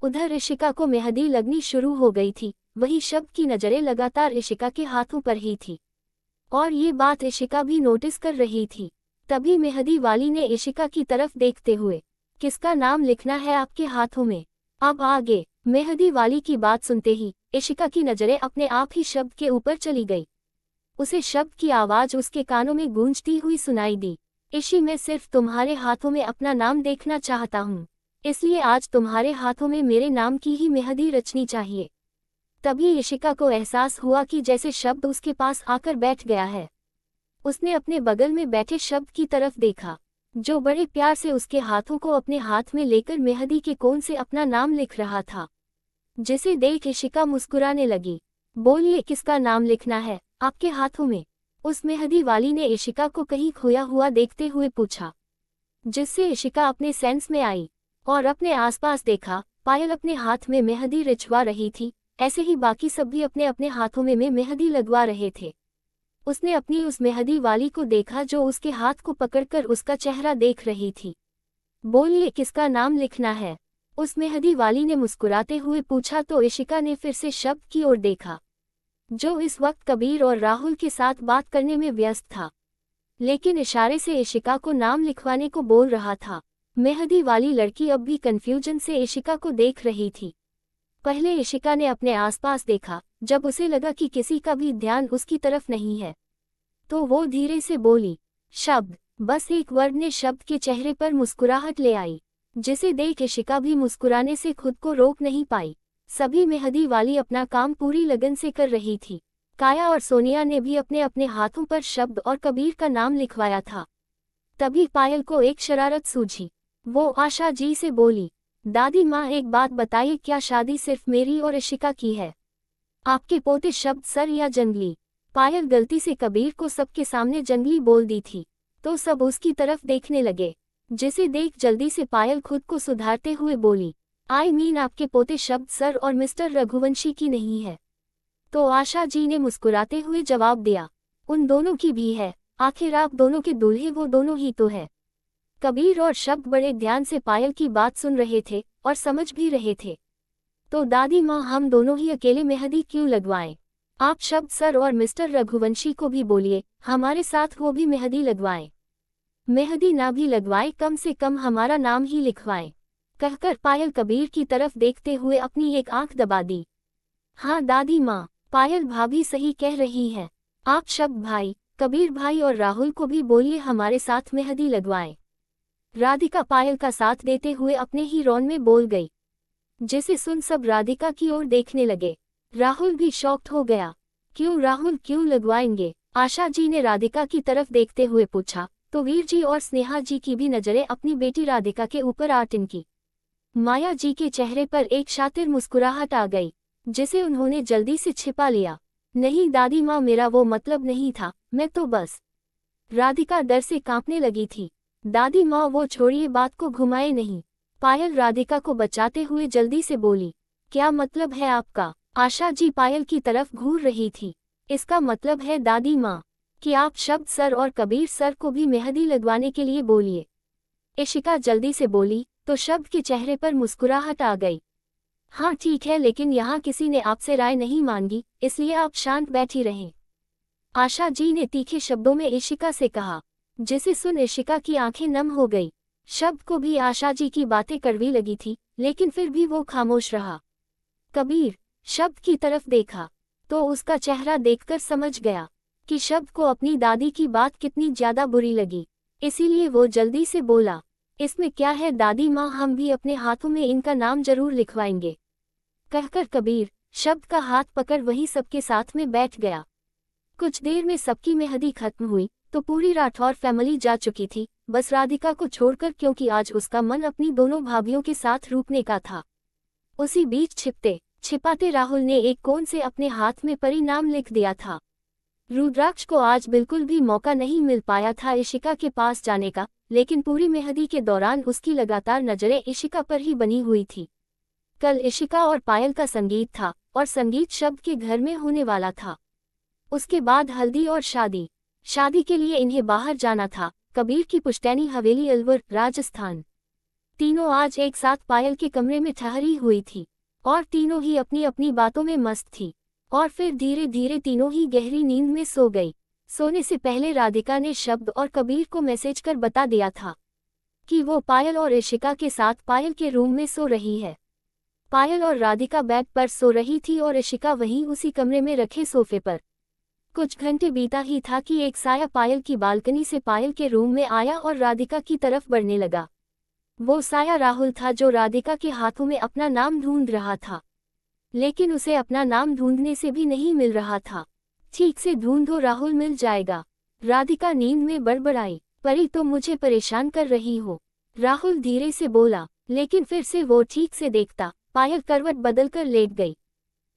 उधर इशिका को मेहंदी लगनी शुरू हो गई थी। वही शब्द की नज़रें लगातार इशिका के हाथों पर ही थी और ये बात इशिका भी नोटिस कर रही थी। तभी मेहंदी वाली ने इशिका की तरफ देखते हुए, किसका नाम लिखना है आपके हाथों में? अब आगे। मेहंदी वाली की बात सुनते ही इशिका की नज़रें अपने आप ही शब्द के ऊपर चली गई। उसे शब्द की आवाज़ उसके कानों में गूंजती हुई सुनाई दी। इशी, मैं सिर्फ तुम्हारे हाथों में अपना नाम देखना चाहता हूँ, इसलिए आज तुम्हारे हाथों में मेरे नाम की ही मेहंदी रचनी चाहिए। तभी इशिका को एहसास हुआ कि जैसे शब्द उसके पास आकर बैठ गया है। उसने अपने बगल में बैठे शब्द की तरफ देखा, जो बड़े प्यार से उसके हाथों को अपने हाथ में लेकर मेहंदी के कोन से अपना नाम लिख रहा था। जिसे देख इशिका मुस्कुराने लगी। बोलिए, किसका नाम लिखना है आपके हाथों में? उस मेहंदी वाली ने इशिका को कहीं खोया हुआ देखते हुए पूछा, जिससे इशिका अपने सेंस में आई और अपने आसपास देखा। पायल अपने हाथ में मेहंदी रचवा रही थी, ऐसे ही बाकी सब भी अपने अपने हाथों में मेहंदी लगवा रहे थे। उसने अपनी उस मेहंदी वाली को देखा जो उसके हाथ को पकड़कर उसका चेहरा देख रही थी। बोलिए, किसका नाम लिखना है? उस मेहंदी वाली ने मुस्कुराते हुए पूछा तो इशिका ने फिर से शब्द की ओर देखा, जो इस वक्त कबीर और राहुल के साथ बात करने में व्यस्त था, लेकिन इशारे से इशिका को नाम लिखवाने को बोल रहा था। मेहंदी वाली लड़की अब भी कंफ्यूजन से इशिका को देख रही थी। पहले इशिका ने अपने आसपास देखा। जब उसे लगा कि किसी का भी ध्यान उसकी तरफ नहीं है, तो वो धीरे से बोली, शब्द। बस एक वर्ड ने शब्द के चेहरे पर मुस्कुराहट ले आई, जिसे देख इशिका भी मुस्कुराने से खुद को रोक नहीं पाई। सभी मेहंदी वाली अपना काम पूरी लगन से कर रही थी। काया और सोनिया ने भी अपने अपने हाथों पर शब्द और कबीर का नाम लिखवाया था। तभी पायल को एक शरारत सूझी। वो आशा जी से बोली, दादी माँ, एक बात बताइए, क्या शादी सिर्फ मेरी और इशिका की है? आपके पोते शब्द सर या जंगली? पायल गलती से कबीर को सबके सामने जंगली बोल दी थी, तो सब उसकी तरफ देखने लगे, जिसे देख जल्दी से पायल खुद को सुधारते हुए बोली, आई मीन आपके पोते शब्द सर और मिस्टर रघुवंशी की नहीं है। तो आशा जी ने मुस्कुराते हुए जवाब दिया, उन दोनों की भी है, आखिर आप दोनों के दूल्हे वो दोनों ही तो है। कबीर और शब्द बड़े ध्यान से पायल की बात सुन रहे थे और समझ भी रहे थे। तो दादी माँ, हम दोनों ही अकेले मेहंदी क्यों लगवाएं? आप शब्द सर और मिस्टर रघुवंशी को भी बोलिए, हमारे साथ वो भी मेहंदी लगवाएं। मेहंदी ना भी लगवाएं, कम से कम हमारा नाम ही लिखवाएं। कहकर पायल कबीर की तरफ देखते हुए अपनी एक आंख दबा दी। हाँ दादी माँ, पायल भाभी सही कह रही हैं। आप शब्द भाई, कबीर भाई और राहुल को भी बोलिए हमारे साथ मेहंदी लगवाएं। राधिका पायल का साथ देते हुए अपने ही रौन में बोल गई, जिसे सुन सब राधिका की ओर देखने लगे। राहुल भी शॉक्ड हो गया। क्यों राहुल, क्यों लगवाएंगे? आशा जी ने राधिका की तरफ देखते हुए पूछा, तो वीर जी और स्नेहा जी की भी नजरें अपनी बेटी राधिका के ऊपर आ टिनकी। माया जी के चेहरे पर एक शातिर मुस्कुराहट आ गई, जिसे उन्होंने जल्दी से छिपा लिया। नहीं दादी माँ, मेरा वो मतलब नहीं था, मैं तो बस। राधिका डर से कांपने लगी थी। दादी माँ, वो छोड़िए, बात को घुमाए नहीं। पायल राधिका को बचाते हुए जल्दी से बोली, क्या मतलब है आपका? आशा जी पायल की तरफ घूर रही थी। इसका मतलब है दादी माँ, कि आप शब्द सर और कबीर सर को भी मेहंदी लगवाने के लिए बोलिए। इशिका जल्दी से बोली, तो शब्द के चेहरे पर मुस्कुराहट आ गई। हाँ ठीक है, लेकिन यहाँ किसी ने आपसे राय नहीं मांगी, इसलिए आप शांत बैठी रहें। आशा जी ने तीखे शब्दों में इशिका से कहा, जिसे सुन इशिका की आंखें नम हो गई। शब्द को भी आशा जी की बातें कड़वी लगी थी, लेकिन फिर भी वो खामोश रहा। कबीर शब्द की तरफ देखा, तो उसका चेहरा देखकर समझ गया कि शब्द को अपनी दादी की बात कितनी ज्यादा बुरी लगी। इसीलिए वो जल्दी से बोला, इसमें क्या है दादी माँ, हम भी अपने हाथों में इनका नाम जरूर लिखवाएंगे। कहकर कबीर शब्द का हाथ पकड़ वही सबके साथ में बैठ गया। कुछ देर में सबकी मेहंदी खत्म हुई तो पूरी राठौर फैमिली जा चुकी थी, बस राधिका को छोड़कर, क्योंकि आज उसका मन अपनी दोनों भाभियों के साथ रुकने का था। उसी बीच छिपते छिपाते राहुल ने एक कोन से अपने हाथ में परिणाम लिख दिया था। रुद्राक्ष को आज बिल्कुल भी मौका नहीं मिल पाया था इशिका के पास जाने का, लेकिन पूरी मेहंदी के दौरान उसकी लगातार नजरें इशिका पर ही बनी हुई थी। कल इशिका और पायल का संगीत था और संगीत शब्द के घर में होने वाला था। उसके बाद हल्दी और शादी। शादी के लिए इन्हें बाहर जाना था, कबीर की पुश्तैनी हवेली अलवर, राजस्थान। तीनों आज एक साथ पायल के कमरे में ठहरी हुई थी और तीनों ही अपनी अपनी बातों में मस्त थी। और फिर धीरे धीरे तीनों ही गहरी नींद में सो गई। सोने से पहले राधिका ने शब्द और कबीर को मैसेज कर बता दिया था कि वो पायल और इशिका के साथ पायल के रूम में सो रही है। पायल और राधिका बेड पर सो रही थी और इशिका वहीं उसी कमरे में रखे सोफे पर। कुछ घंटे बीता ही था कि एक साया पायल की बालकनी से पायल के रूम में आया और राधिका की तरफ बढ़ने लगा। वो साया राहुल था जो राधिका के हाथों में अपना नाम ढूंढ रहा था, लेकिन उसे अपना नाम ढूंढने से भी नहीं मिल रहा था। ठीक से ढूंढो, राहुल मिल जाएगा। राधिका नींद में बड़बड़ाई, परी तुम मुझे परेशान कर रही हो, राहुल धीरे से बोला। लेकिन फिर से वो ठीक से देखता, पायल करवट बदलकर लेट गई,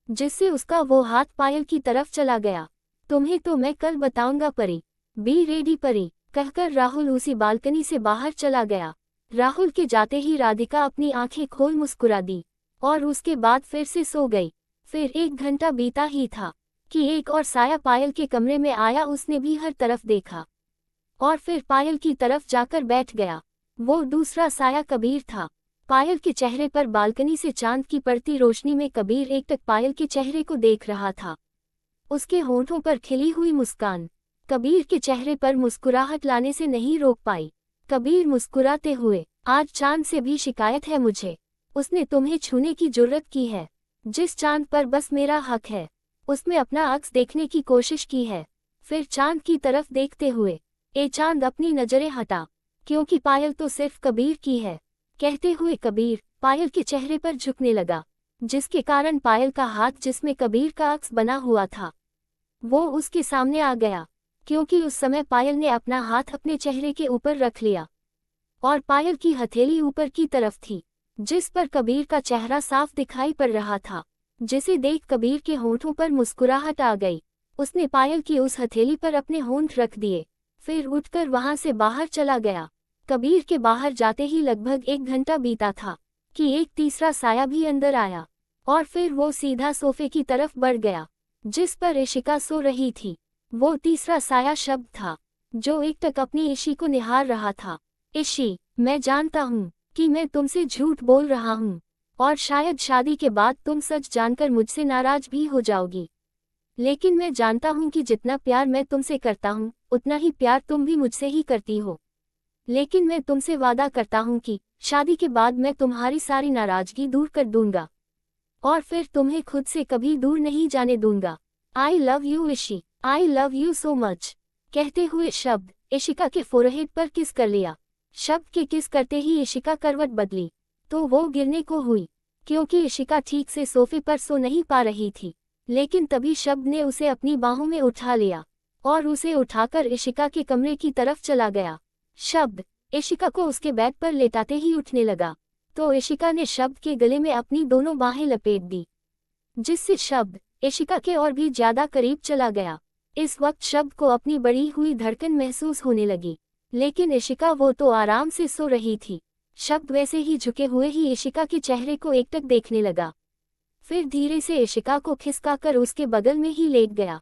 जिससे उसका वो हाथ पायल की तरफ चला गया। तुम्हें तो मैं कल बताऊंगा परी, बी रेडी परी, कहकर राहुल उसी बालकनी से बाहर चला गया। राहुल के जाते ही राधिका अपनी आंखें खोल मुस्कुरा दी और उसके बाद फिर से सो गई। फिर 1 घंटा बीता ही था कि एक और साया पायल के कमरे में आया। उसने भी हर तरफ देखा और फिर पायल की तरफ जाकर बैठ गया। वो दूसरा साया कबीर था। पायल के चेहरे पर बालकनी से चांद की पड़ती रोशनी में कबीर एकटक पायल के चेहरे को देख रहा था। उसके होंठों पर खिली हुई मुस्कान कबीर के चेहरे पर मुस्कुराहट लाने से नहीं रोक पाई। कबीर मुस्कुराते हुए, आज चांद से भी शिकायत है मुझे, उसने तुम्हें छूने की जुर्रत की है। जिस चांद पर बस मेरा हक है, उसमें अपना अक्स देखने की कोशिश की है। फिर चांद की तरफ देखते हुए, ए चांद अपनी नजरें हटा, क्योंकि पायल तो सिर्फ कबीर की है। कहते हुए कबीर पायल के चेहरे पर झुकने लगा, जिसके कारण पायल का हाथ जिसमें कबीर का अक्स बना हुआ था वो उसके सामने आ गया, क्योंकि उस समय पायल ने अपना हाथ अपने चेहरे के ऊपर रख लिया और पायल की हथेली ऊपर की तरफ थी, जिस पर कबीर का चेहरा साफ दिखाई पड़ रहा था, जिसे देख कबीर के होंठों पर मुस्कुराहट आ गई। उसने पायल की उस हथेली पर अपने होंठ रख दिए, फिर उठकर वहां से बाहर चला गया। कबीर के बाहर जाते ही लगभग 1 घंटा बीता था कि एक तीसरा साया भी अंदर आया और फिर वो सीधा सोफे की तरफ बढ़ गया, जिस पर इशिका सो रही थी। वो तीसरा साया शब्द था, जो एकटक अपनी इशी को निहार रहा था। इशी, मैं जानता हूँ कि मैं तुमसे झूठ बोल रहा हूँ और शायद शादी के बाद तुम सच जानकर मुझसे नाराज भी हो जाओगी, लेकिन मैं जानता हूँ कि जितना प्यार मैं तुमसे करता हूँ उतना ही प्यार तुम भी मुझसे ही करती हो। लेकिन मैं तुमसे वादा करता हूँ कि शादी के बाद मैं तुम्हारी सारी नाराजगी दूर कर दूंगा और फिर तुम्हें खुद से कभी दूर नहीं जाने दूंगा। I love you Ishi, I love you so much. कहते हुए शब्द इशिका के फोरहेड पर किस कर लिया। शब्द के किस करते ही इशिका करवट बदली तो वो गिरने को हुई, क्योंकि इशिका ठीक से सोफे पर सो नहीं पा रही थी। लेकिन तभी शब्द ने उसे अपनी बाहों में उठा लिया और उसे उठाकर इशिका के कमरे की तरफ चला गया। शब्द इशिका को उसके बेड पर लेटाते ही उठने लगा तो इशिका ने शब्द के गले में अपनी दोनों बाहें लपेट दी, जिससे शब्द इशिका के और भी ज्यादा करीब चला गया। इस वक्त शब्द को अपनी बढ़ी हुई धड़कन महसूस होने लगी, लेकिन इशिका वो तो आराम से सो रही थी। शब्द वैसे ही झुके हुए ही इशिका के चेहरे को एकटक देखने लगा, फिर धीरे से इशिका को खिसकाकर उसके बगल में ही लेट गया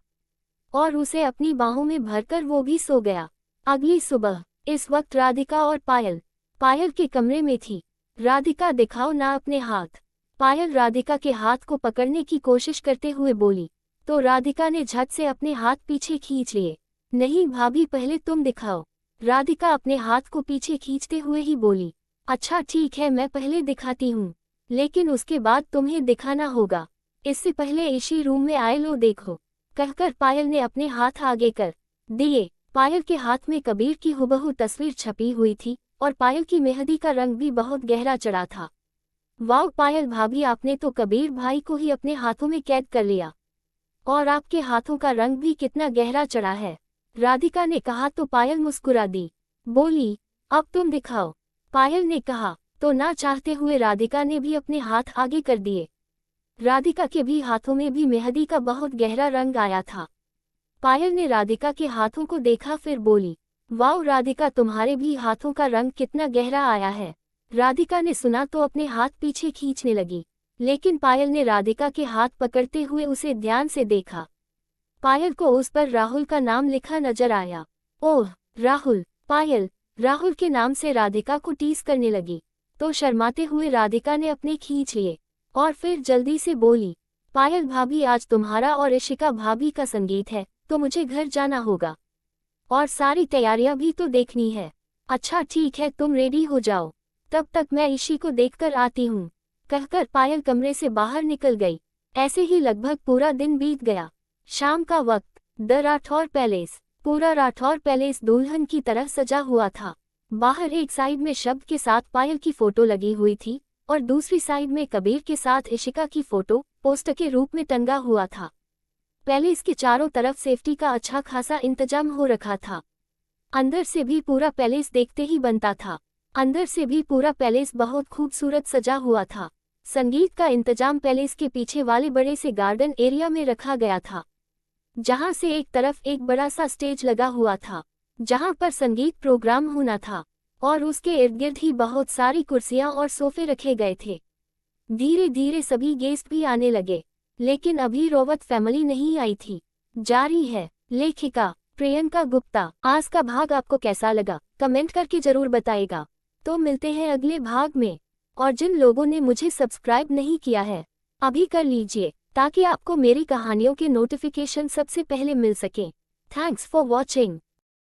और उसे अपनी बाहों में भरकर वो भी सो गया। अगली सुबह इस वक्त राधिका और पायल के कमरे में थी। राधिका, दिखाओ ना अपने हाथ। पायल राधिका के हाथ को पकड़ने की कोशिश करते हुए बोली तो राधिका ने झट से अपने हाथ पीछे खींच लिए। नहीं भाभी, पहले तुम दिखाओ। राधिका अपने हाथ को पीछे खींचते हुए ही बोली, अच्छा ठीक है, मैं पहले दिखाती हूँ, लेकिन उसके बाद तुम्हें दिखाना होगा। इससे पहले इसी रूम में आए, लो देखो। कहकर पायल ने अपने हाथ आगे कर दिए। पायल के हाथ में कबीर की हुबहू तस्वीर छपी हुई थी और पायल की मेहंदी का रंग भी बहुत गहरा चढ़ा था। वाह पायल भाभी, आपने तो कबीर भाई को ही अपने हाथों में कैद कर लिया और आपके हाथों का रंग भी कितना गहरा चढ़ा है। राधिका ने कहा तो पायल मुस्कुरा दी, बोली अब तुम दिखाओ। पायल ने कहा तो ना चाहते हुए राधिका ने भी अपने हाथ आगे कर दिए। राधिका के भी हाथों में भी मेहंदी का बहुत गहरा रंग आया था। पायल ने राधिका के हाथों को देखा, फिर बोली, वाह राधिका, तुम्हारे भी हाथों का रंग कितना गहरा आया है। राधिका ने सुना तो अपने हाथ पीछे खींचने लगी, लेकिन पायल ने राधिका के हाथ पकड़ते हुए उसे ध्यान से देखा। पायल को उस पर राहुल का नाम लिखा नजर आया। ओह राहुल। पायल राहुल के नाम से राधिका को टीस करने लगी तो शर्माते हुए राधिका ने अपने खींच लिए और फिर जल्दी से बोली, पायल भाभी आज तुम्हारा और इशिका भाभी का संगीत है तो मुझे घर जाना होगा और सारी तैयारियां भी तो देखनी है। अच्छा ठीक है, तुम रेडी हो जाओ, तब तक मैं इशी को देखकर आती हूँ, कहकर पायल कमरे से बाहर निकल गई। ऐसे ही लगभग पूरा दिन बीत गया। शाम का वक्त, द राठौर पैलेस। पूरा राठौर पैलेस दुल्हन की तरह सजा हुआ था। बाहर एक साइड में शब्द के साथ पायल की फोटो लगी हुई थी और दूसरी साइड में कबीर के साथ इशिका की फोटो पोस्टर के रूप में टंगा हुआ था। पैलेस के चारों तरफ सेफ्टी का अच्छा खासा इंतजाम हो रखा था। अंदर से भी पूरा पैलेस देखते ही बनता था। अंदर से भी पूरा पैलेस बहुत खूबसूरत सजा हुआ था। संगीत का इंतजाम पैलेस के पीछे वाले बड़े से गार्डन एरिया में रखा गया था, जहां से एक तरफ एक बड़ा सा स्टेज लगा हुआ था जहां पर संगीत प्रोग्राम होना था और उसके इर्द गिर्द ही बहुत सारी कुर्सियां और सोफे रखे गए थे। धीरे धीरे सभी गेस्ट भी आने लगे, लेकिन अभी रोवत फैमिली नहीं आई थी। जारी है लेखिका प्रियंका गुप्ता। आज का भाग आपको कैसा लगा कमेंट करके जरूर बताएगा। तो मिलते हैं अगले भाग में। और जिन लोगों ने मुझे सब्सक्राइब नहीं किया है अभी कर लीजिए ताकि आपको मेरी कहानियों के नोटिफिकेशन सबसे पहले मिल सकें। Thanks for watching.